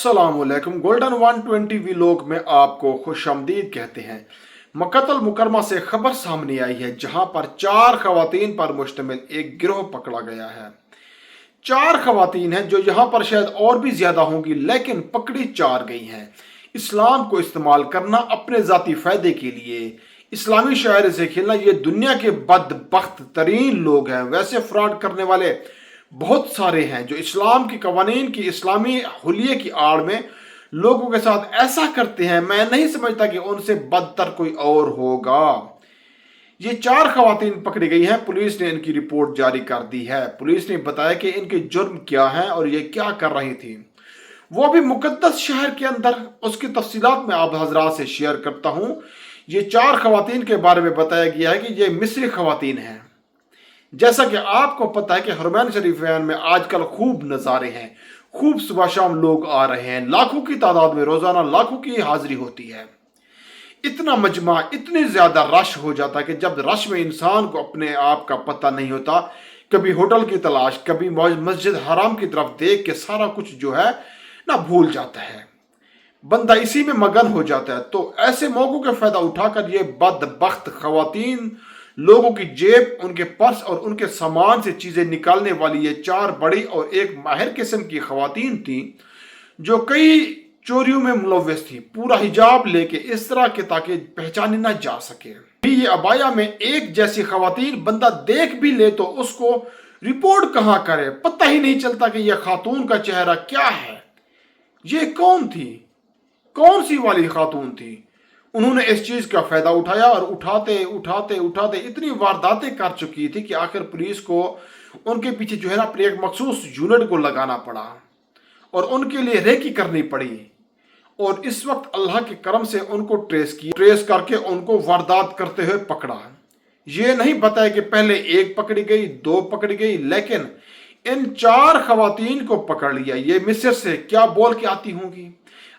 अस्सलाम वालेकुम। Golden 120 vlog में आपको खुशामदीद कहते हैं। मक्कातुल मुकरमा से खबर सामने आई है जहां पर 4 खवातीन पर मुश्तमिल एक गिरोह पकड़ा गया है। 4 खवातीन हैं जो यहाँ पर शायद और भी ज्यादा होंगी, लेकिन पकड़ी 4 गई हैं। इस्लाम को इस्तेमाल करना अपने ज़ाती फ़ायदे के लिए, इस्लामी शायरे से खेलना, ये दुनिया के बदबख्त तरीन लोग हैं। वैसे फ्रॉड करने वाले बहुत सारे हैं जो इस्लाम के कवानीन की इस्लामी हुलिये की आड़ में लोगों के साथ ऐसा करते हैं। मैं नहीं समझता कि उनसे बदतर कोई और होगा। ये 4 खवातीन पकड़ी गई हैं। पुलिस ने इनकी रिपोर्ट जारी कर दी है। पुलिस ने बताया कि इनके जुर्म क्या हैं और ये क्या कर रही थी, वो भी मुकद्दस शहर के अंदर। उसकी तफसीलात मैं आप हजरात से शेयर करता हूँ। ये 4 खवातीन के बारे में बताया गया है कि ये मिस्री खवातीन हैं। जैसा कि आपको पता है कि हरमैन शरीफैन में आजकल खूब नज़ारे हैं, खूब सुबह शाम लोग आ रहे हैं, लाखों की तादाद में रोजाना लाखों की हाजिरी होती है। इतना मजमा, इतनी ज्यादा रश हो जाता है कि जब रश में इंसान को अपने आप का पता नहीं होता, कभी होटल की तलाश, कभी मस्जिद हराम की तरफ देख के सारा कुछ जो है ना भूल जाता है। बंदा इसी में मगन हो जाता है। तो ऐसे मौकों का फायदा उठाकर ये बदबख्त खवातीन लोगों की जेब, उनके पर्स और उनके सामान से चीजें निकालने वाली ये 4 बड़ी और एक माहिर किस्म की खवातीन थी जो कई चोरियों में मुलव्वस थी। पूरा हिजाब लेके इस तरह के ताकि पहचाने ना जा सके। ये अबाया में एक जैसी खवातीन बंदा देख भी ले तो उसको रिपोर्ट कहाँ करे, पता ही नहीं चलता कि यह खातून का चेहरा क्या है, ये कौन थी, कौन सी वाली खातून थी। उन्होंने इस चीज का फायदा उठाया और उठाते उठाते उठाते इतनी वारदातें कर चुकी थी कि आखिर पुलिस को उनके पीछे जो है ना अपने एक मखसूस यूनिट को लगाना पड़ा और उनके लिए रेकी करनी पड़ी। और इस वक्त अल्लाह के करम से उनको ट्रेस करके उनको वारदात करते हुए पकड़ा। ये नहीं बताया कि पहले एक पकड़ी गई, 2 पकड़ी गई, लेकिन इन 4 खवातीन को पकड़ लिया। ये मिस्र से क्या बोल के आती होंगी।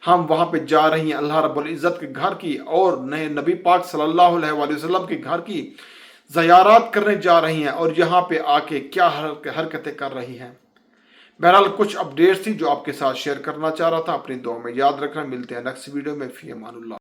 हम वहां पे जा रही हैं अल्लाह रब्बुल इज़्ज़त के घर की और नए नबी पाक सल्लल्लाहु अलैहि वसल्लम के घर की ज़ियारत करने जा रही हैं और यहाँ पे आके क्या हरकतें कर रही हैं। बहरहाल कुछ अपडेट्स थी जो आपके साथ शेयर करना चाह रहा था। अपनी दुआ में याद रखना। मिलते हैं नेक्स्ट वीडियो में। फी अमानुल्लाह।